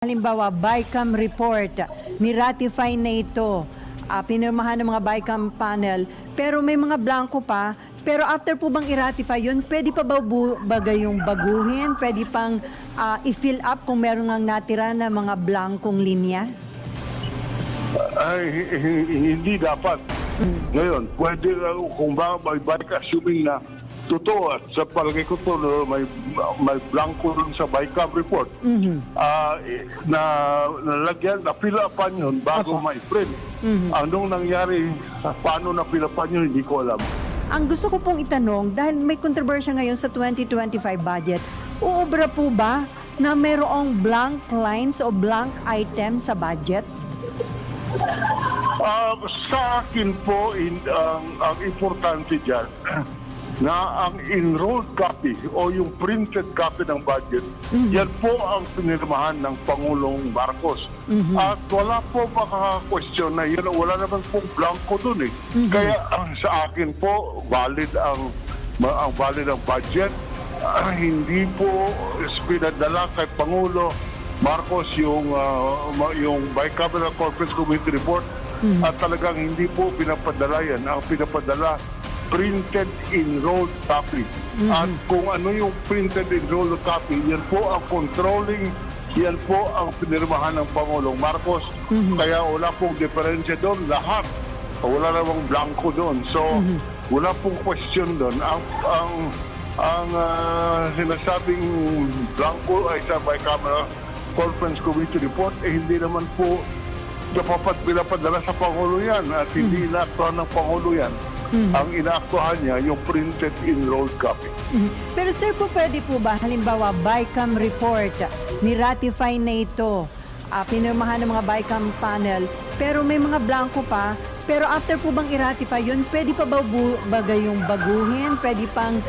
Halimbawa, BICAM report, ni-ratify na ito, pinirmahan ng mga BICAM panel, pero may mga blanco pa, pero after po bang i-ratify yun, pwede pa ba yung baguhin? Pwede pang i-fill up kung meron ngang natira na mga blankong linya? Ay, hindi dapat. Ngayon, pwede kung ba may assuming na totoo at sa palagay ko to may blanco dun sa BICAM report na nalagyan, na-fill upan yun bago may print. Anong nangyari, paano na-fill upan yun, hindi ko alam. Ang gusto ko pong itanong, dahil may kontrobersya ngayon sa 2025 budget, uubra po ba na mayroong blank lines o blank item sa budget? Sa akin po, ang importante dyan, na ang enrolled copy o yung printed copy ng budget, yan po ang pinirmahan ng Pangulong Marcos. At wala po makaka-question na yun, wala naman pong blanco dun eh. Kaya sa akin po, valid ang budget. Hindi po pinadala kay Pangulo Marcos yung Bicameral Conference Committee report at talagang hindi po pinapadala yan. Ang pinapadala, printed enrolled copy. At kung ano yung printed enrolled copy, yan po ang controlling, yan po ang pinirmahan ng Pangulong Marcos. Kaya wala pong diferensya doon, lahat. Wala namang blanco doon. So, wala pong question doon. Ang sinasabing blanco ay sa Bicameral Conference Committee report, hindi naman po dapat pinapadala sa Pangulo yan at hindi inaaktuhan ng Pangulo yan. Ang inaaktuhan niya, yung printed enrolled copy. Pero sir, po pwede po ba, halimbawa, BICAM report, ni-ratify na ito, pinirmahan ng mga BICAM panel, pero may mga blanco pa, pero after po bang i-ratify yun, pwede pa ba yung baguhin? Pwede pang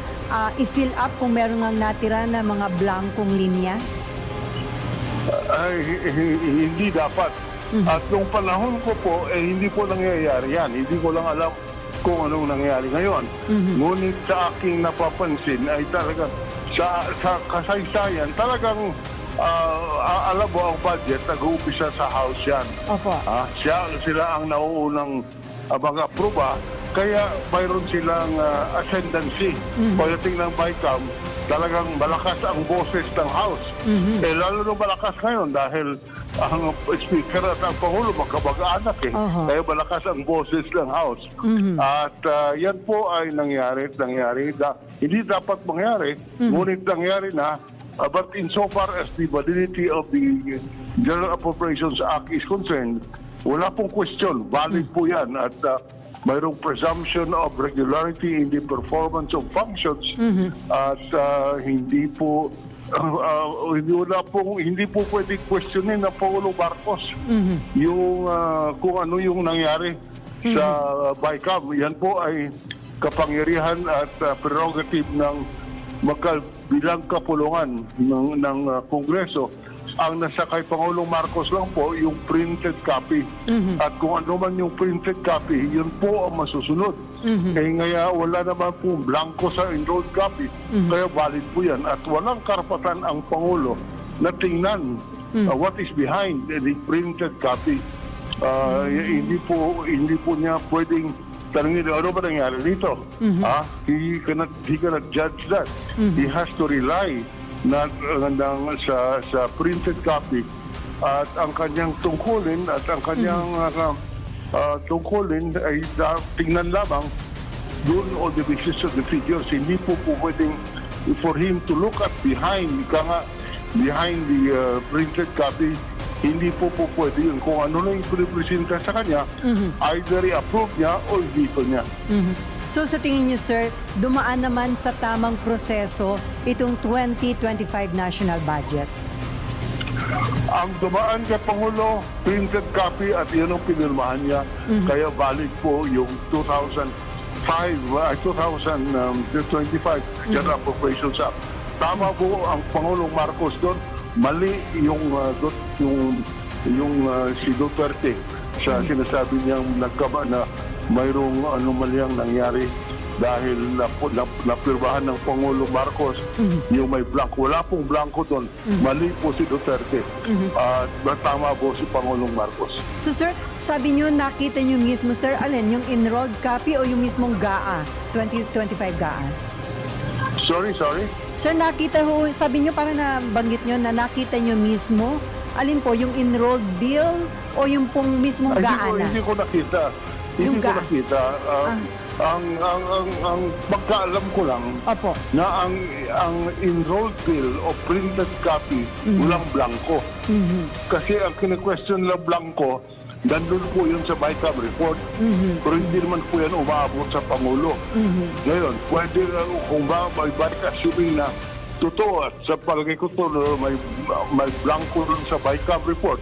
i-fill up kung meron ngang natira na mga blankong linya? Ay, hindi dapat. At nung panahon ko po, hindi po nangyayari yan. Hindi ko lang alam kung anong nangyari ngayon. Ngunit sa aking napapansin ay talagang sa kasaysayan, talagang alam mo ang budget, nag-uumpisa sa House yan. Opo. Sila ang nauunang mag-aproba, kaya mayroon silang ascendancy. Pagdating ng BICAM, talagang malakas ang boses ng House. Lalo nung malakas ngayon dahil ang Speaker at ang Pangulo magkamag-anak eh. Kaya malakas ang boses ng House. At yan po ay nangyari. Hindi dapat mangyari, ngunit nangyari na. But insofar as the validity of the General Appropriations Act is concerned, wala pong question. Valid po yan. At mayroong presumption of regularity in the performance of functions at hindi po pwede questionin ng Pangulong Marcos yung kung ano yung nangyari sa BICAM. Yan po ay kapangyarihan at prerogative ng magkabilang kapulungan ng Kongreso. Ang nasa kay Pangulong Marcos lang po yung printed copy. At kung ano man yung printed copy, yun po ang masusunod. Kaya wala naman po blanco sa enrolled copy. Kaya valid po yan. At walang karapatan ang Pangulo na tingnan what is behind the printed copy. Hindi po niya pwedeng tanungin, ano ba nangyari dito? He cannot judge that. He has to rely sa printed copy at ang kanyang tungkulin at ang kanyang tungkulin ay tingnan lamang doon on the basis of the figures. Hindi po pwedeng for him to look at behind the printed copy. Hindi po pwede yun. Kung ano na yung pinipresenta sa kanya, either i-approve niya o i-veto niya. So sa tingin niyo, sir, dumaan naman sa tamang proseso itong 2025 national budget? Ang dumaan kay Pangulo, printed copy at yun ang pinirmahan niya. Kaya valid po yung 2025 General Appropriations Act. Tama po ang Pangulong Marcos doon. Mali yung si Duterte sa sinasabi niyang nagkaba na mayroong anomalyang nangyari dahil napirmahan ng Pangulo Marcos yung may blanco. Wala pong blanco doon. Mali po si Duterte. At tama po si Pangulong Marcos. So sir, sabi nyo nakita nyo mismo sir, alin, yung enrolled copy o yung mismong GAA, 2025 GAA? Sorry. Sir, nakita ho, sabi nyo parang nabanggit nyo na nakita nyo mismo, alin po, yung enrolled bill o yung pong mismong GAA na? Hindi ko nakita. Yung Hindi ko GAA. nakita. Ang pagkaalam ko lang Opo. na ang enrolled bill o printed copy walang blanco. Kasi ang kine-question na blanco, nandun po yun sa BICAM report. Pero hindi naman po yan umaabot sa Pangulo. Ngayon, pwede kung ba may assuming na totoo at sa palagay ko to may blanco dun sa BICAM report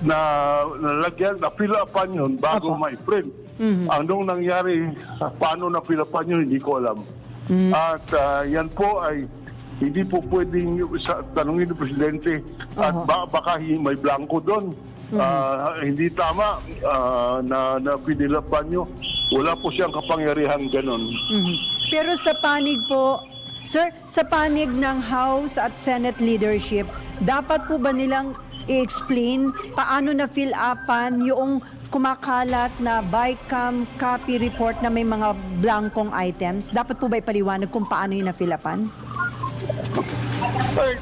na nalagyan, na-fill-upan yun bago Opo. may print. Anong nangyari, paano na-fill-upan yun, hindi ko alam. At yan po ay hindi po pwedeng tanungin ng Presidente at baka may blanco doon. Hindi tama na pinilapan nyo. Wala po siyang kapangyarihan ganon. Pero sa panig po, sir, sa panig ng House at Senate leadership, dapat po ba nilang i-explain paano na fill upan yung kumakalat na BICAM copy report na may mga blankong items? Dapat po ba ipaliwanag kung paano yung na-fill upan? Ay,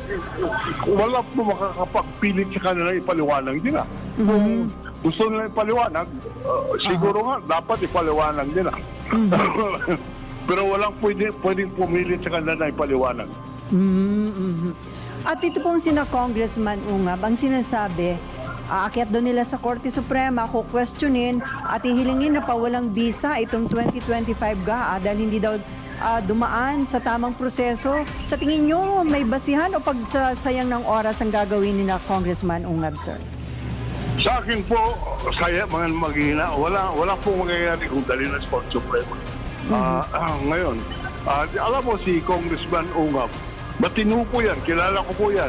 wala po makakapagpilit sa kanila ipaliwanag nila. Kung gusto nila ipaliwanag, siguro nga dapat ipaliwanag nila. Pero walang pwedeng pumilit sa kanila na ipaliwanag. At ito pong sina Congressman Ungab, ang sinasabi, aakyat doon nila sa Korte Suprema, kukwestiyonin at ihilingin na pawalang bisa itong 2025 GAA dahil hindi daw dumaan sa tamang proseso. Sa tingin nyo, may basihan o pagsasayang ng oras ang gagawin ni na Congressman Ungab, sir? Sa akin po, saya mga maghihina, wala pong mangyayari kung dali na sa Korte Suprema. Ngayon, alam mo si Congressman Ungab, matino po yan, kilala ko po yan.